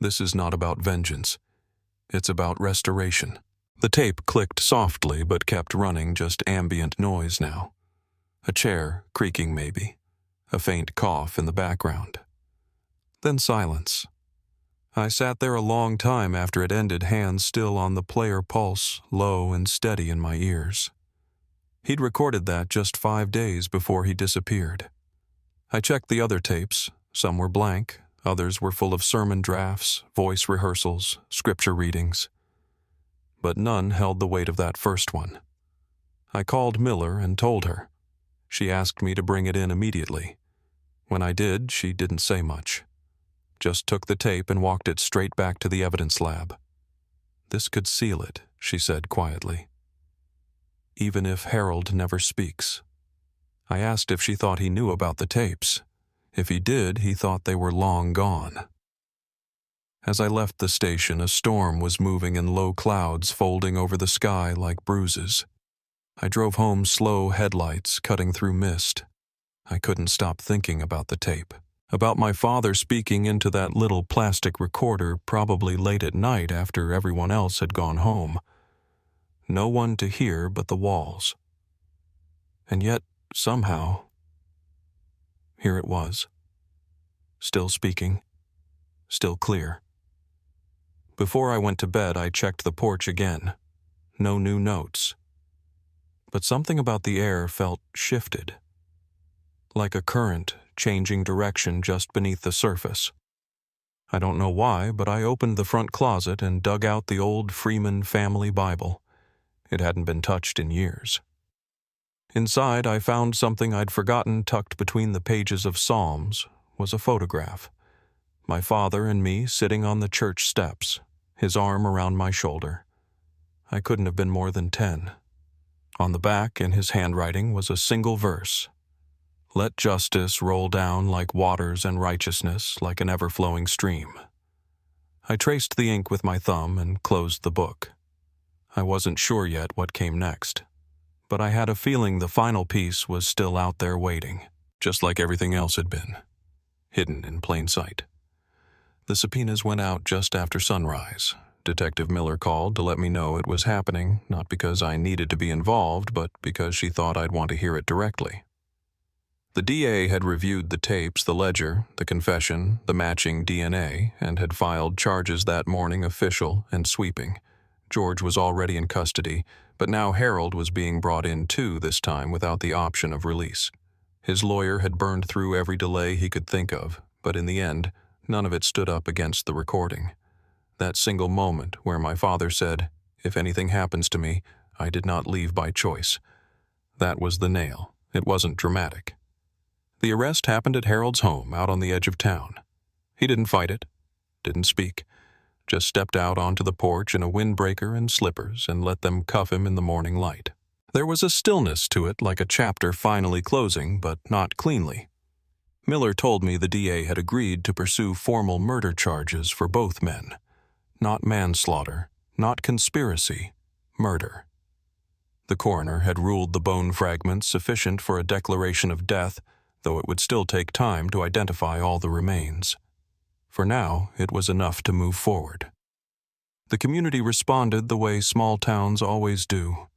This is not about vengeance. It's about restoration. The tape clicked softly but kept running, just ambient noise now. A chair, creaking maybe. A faint cough in the background. Then silence. I sat there a long time after it ended, hands still on the player pulse, low and steady in my ears. He'd recorded that just 5 days before he disappeared. I checked the other tapes. Some were blank, others were full of sermon drafts, voice rehearsals, scripture readings. But none held the weight of that first one. I called Miller and told her. She asked me to bring it in immediately. When I did, she didn't say much. Just took the tape and walked it straight back to the evidence lab. This could seal it, she said quietly. Even if Harold never speaks. I asked if she thought he knew about the tapes. If he did, he thought they were long gone. As I left the station, a storm was moving in low clouds, folding over the sky like bruises. I drove home, slow headlights cutting through mist. I couldn't stop thinking about the tape. About my father speaking into that little plastic recorder, probably late at night after everyone else had gone home. No one to hear but the walls. And yet, somehow, here it was. Still speaking. Still clear. Before I went to bed, I checked the porch again. No new notes. But something about the air felt shifted. Like a current changing direction just beneath the surface. I don't know why, but I opened the front closet and dug out the old Freeman family Bible. It hadn't been touched in years. Inside, I found something I'd forgotten tucked between the pages of Psalms, was a photograph. My father and me sitting on the church steps, his arm around my shoulder. I couldn't have been more than 10. On the back, in his handwriting, was a single verse. Let justice roll down like waters and righteousness like an ever-flowing stream. I traced the ink with my thumb and closed the book. I wasn't sure yet what came next, but I had a feeling the final piece was still out there waiting, just like everything else had been, hidden in plain sight. The subpoenas went out just after sunrise. Detective Miller called to let me know it was happening, not because I needed to be involved, but because she thought I'd want to hear it directly. The DA had reviewed the tapes, the ledger, the confession, the matching DNA, and had filed charges that morning, official and sweeping. George was already in custody, but now Harold was being brought in too, this time without the option of release. His lawyer had burned through every delay he could think of, but in the end, none of it stood up against the recording. That single moment where my father said, "If anything happens to me, I did not leave by choice." That was the nail. It wasn't dramatic. The arrest happened at Harold's home out on the edge of town. He didn't fight it, didn't speak, just stepped out onto the porch in a windbreaker and slippers and let them cuff him in the morning light. There was a stillness to it, like a chapter finally closing, but not cleanly. Miller told me the DA had agreed to pursue formal murder charges for both men. Not manslaughter, not conspiracy, murder. The coroner had ruled the bone fragments sufficient for a declaration of death, though it would still take time to identify all the remains. For now, it was enough to move forward. The community responded the way small towns always do,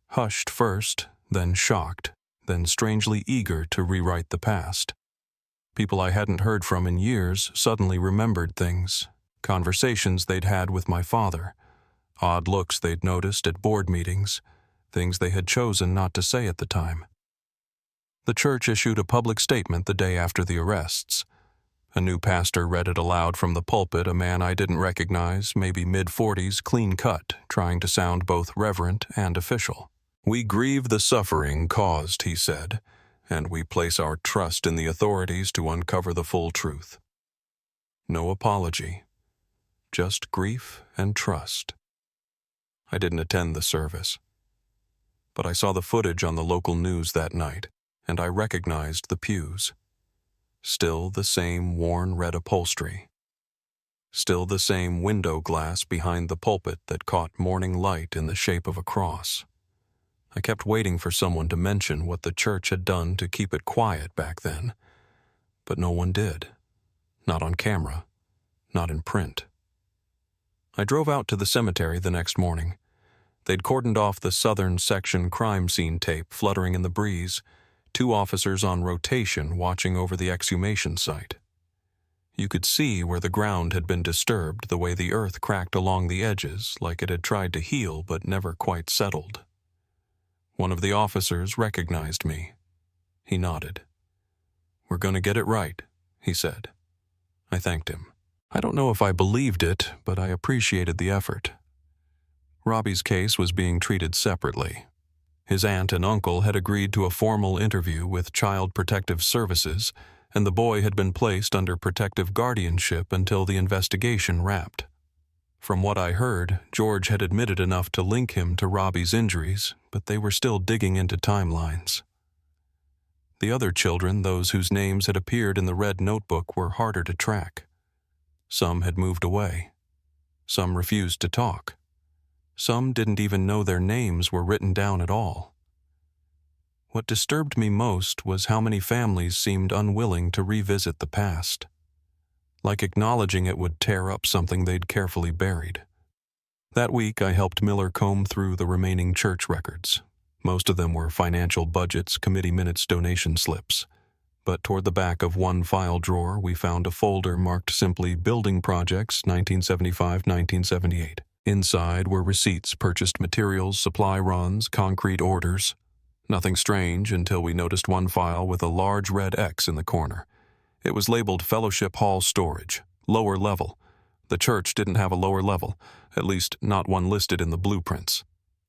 hushed first, then shocked, then strangely eager to rewrite the past. People I hadn't heard from in years suddenly remembered things, conversations they'd had with my father, odd looks they'd noticed at board meetings, things they had chosen not to say at the time. The church issued a public statement the day after the arrests. A new pastor read it aloud from the pulpit, a man I didn't recognize, maybe mid-40s, clean-cut, trying to sound both reverent and official. "We grieve the suffering caused," he said, "and we place our trust in the authorities to uncover the full truth." No apology, just grief and trust. I didn't attend the service, but I saw the footage on the local news that night, and I recognized the pews. Still the same worn red upholstery. Still the same window glass behind the pulpit that caught morning light in the shape of a cross. I kept waiting for someone to mention what the church had done to keep it quiet back then, but no one did. Not on camera, not in print. I drove out to the cemetery the next morning. They'd cordoned off the southern section crime scene tape fluttering in the breeze, 2 officers on rotation watching over the exhumation site. You could see where the ground had been disturbed, the way the earth cracked along the edges, like it had tried to heal but never quite settled. One of the officers recognized me. He nodded. "We're going to get it right," he said. I thanked him. I don't know if I believed it, but I appreciated the effort. Robbie's case was being treated separately. His aunt and uncle had agreed to a formal interview with Child Protective Services, and the boy had been placed under protective guardianship until the investigation wrapped. From what I heard, George had admitted enough to link him to Robbie's injuries, but they were still digging into timelines. The other children, those whose names had appeared in the red notebook, were harder to track. Some had moved away. Some refused to talk. Some didn't even know their names were written down at all. What disturbed me most was how many families seemed unwilling to revisit the past, like acknowledging it would tear up something they'd carefully buried. That week, I helped Miller comb through the remaining church records. Most of them were financial budgets, committee minutes, donation slips. But toward the back of one file drawer, we found a folder marked simply Building Projects 1975-1978. Inside were receipts, purchased materials, supply runs, concrete orders. Nothing strange until we noticed one file with a large red X in the corner. It was labeled Fellowship Hall Storage, lower level. The church didn't have a lower level, at least not one listed in the blueprints.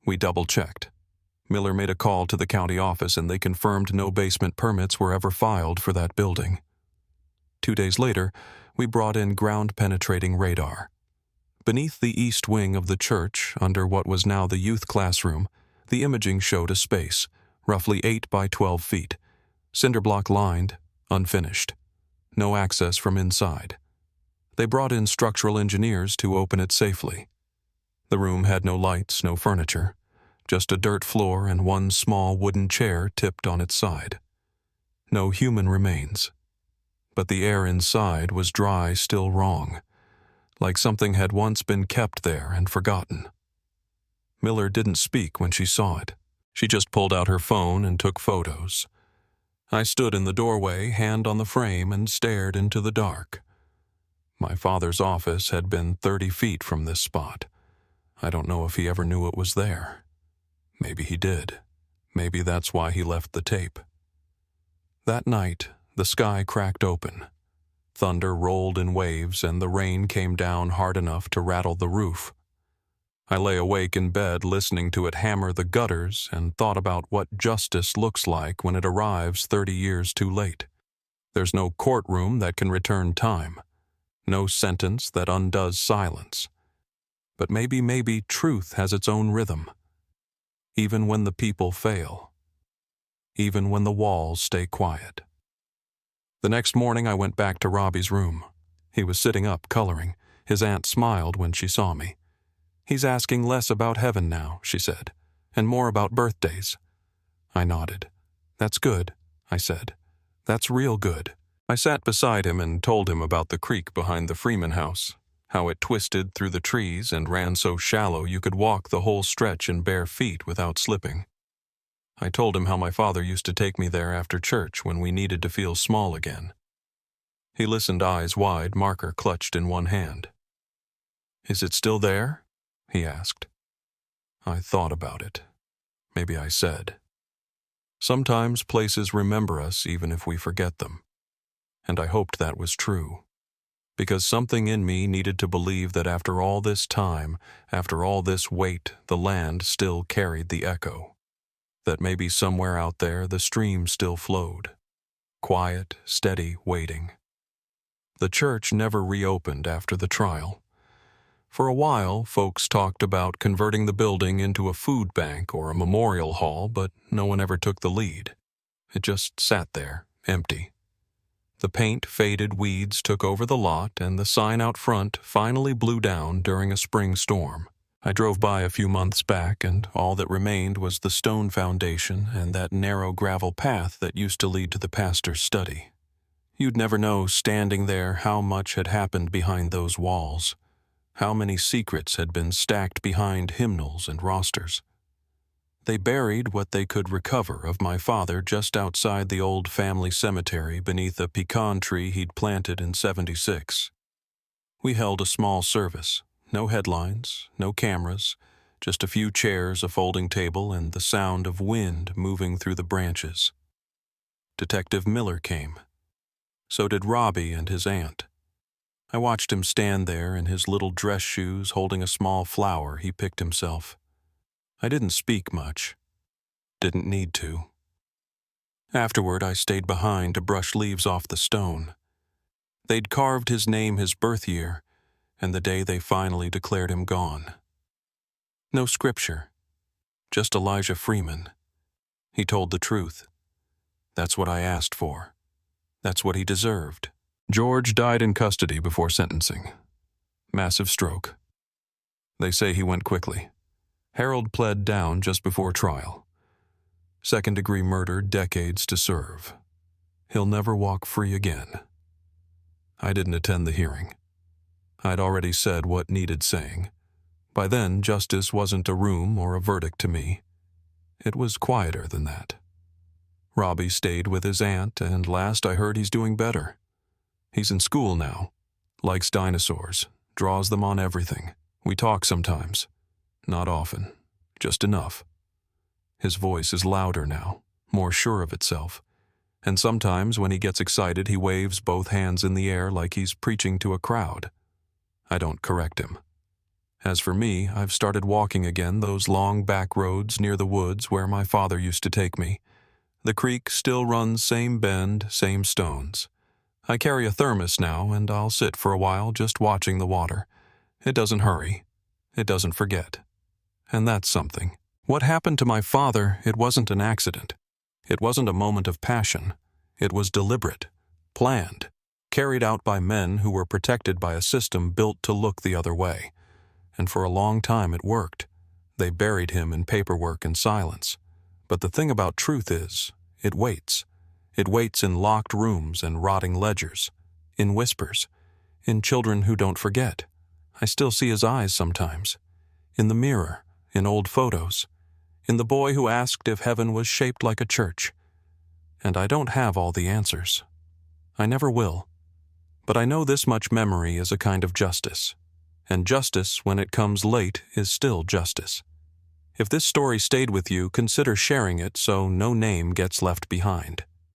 We double-checked. Miller made a call to the county office and they confirmed no basement permits were ever filed for that building. 2 days later, we brought in ground-penetrating radar. Beneath the east wing of the church, under what was now the youth classroom, the imaging showed a space, roughly 8 by 12 feet, cinderblock lined, unfinished. No access from inside. They brought in structural engineers to open it safely. The room had no lights, no furniture, just a dirt floor and one small wooden chair tipped on its side. No human remains. But the air inside was dry, still wrong, like something had once been kept there and forgotten. Miller didn't speak when she saw it. She just pulled out her phone and took photos. I stood in the doorway, hand on the frame, and stared into the dark. My father's office had been 30 feet from this spot. I don't know if he ever knew it was there. Maybe he did. Maybe that's why he left the tape. That night, the sky cracked open. Thunder rolled in waves, and the rain came down hard enough to rattle the roof. I lay awake in bed listening to it hammer the gutters and thought about what justice looks like when it arrives 30 years too late. There's no courtroom that can return time. No sentence that undoes silence. But maybe truth has its own rhythm. Even when the people fail. Even when the walls stay quiet. The next morning I went back to Robbie's room. He was sitting up, coloring. His aunt smiled when she saw me. "He's asking less about heaven now," she said, "and more about birthdays." I nodded. "That's good," I said. "That's real good." I sat beside him and told him about the creek behind the Freeman house, how it twisted through the trees and ran so shallow you could walk the whole stretch in bare feet without slipping. I told him how my father used to take me there after church when we needed to feel small again. He listened, eyes wide, marker clutched in one hand. "Is it still there?" he asked. I thought about it. Maybe I said. Sometimes places remember us even if we forget them. And I hoped that was true. Because something in me needed to believe that after all this time, after all this wait, the land still carried the echo. That maybe somewhere out there the stream still flowed. Quiet, steady, waiting. The church never reopened after the trial. For a while, folks talked about converting the building into a food bank or a memorial hall, but no one ever took the lead. It just sat there, empty. The paint-faded weeds took over the lot, and the sign out front finally blew down during a spring storm. I drove by a few months back, and all that remained was the stone foundation and that narrow gravel path that used to lead to the pastor's study. You'd never know, standing there, how much had happened behind those walls. How many secrets had been stacked behind hymnals and rosters. They buried what they could recover of my father just outside the old family cemetery beneath a pecan tree he'd planted in '76. We held a small service, no headlines, no cameras, just a few chairs, a folding table, and the sound of wind moving through the branches. Detective Miller came. So did Robbie and his aunt. I watched him stand there in his little dress shoes holding a small flower he picked himself. I didn't speak much. Didn't need to. Afterward, I stayed behind to brush leaves off the stone. They'd carved his name, his birth year, and the day they finally declared him gone. No scripture. Just Elijah Freeman. He told the truth. That's what I asked for. That's what he deserved. George died in custody before sentencing. Massive stroke. They say he went quickly. Harold pled down just before trial. Second-degree murder, decades to serve. He'll never walk free again. I didn't attend the hearing. I'd already said what needed saying. By then, justice wasn't a room or a verdict to me. It was quieter than that. Robbie stayed with his aunt, and last I heard he's doing better. He's in school now, likes dinosaurs, draws them on everything. We talk sometimes. Not often, just enough. His voice is louder now, more sure of itself. And sometimes when he gets excited, he waves both hands in the air like he's preaching to a crowd. I don't correct him. As for me, I've started walking again those long back roads near the woods where my father used to take me. The creek still runs same bend, same stones. I carry a thermos now, and I'll sit for a while just watching the water. It doesn't hurry. It doesn't forget. And that's something. What happened to my father, it wasn't an accident. It wasn't a moment of passion. It was deliberate, planned, carried out by men who were protected by a system built to look the other way. and for a long time it worked. They buried him in paperwork and silence. But the thing about truth is, it waits. It waits in locked rooms and rotting ledgers, in whispers, in children who don't forget. I still see his eyes sometimes. In the mirror, in old photos, in the boy who asked if heaven was shaped like a church. And I don't have all the answers. I never will. But I know this much: memory is a kind of justice. And justice, when it comes late, is still justice. If this story stayed with you, consider sharing it so no name gets left behind.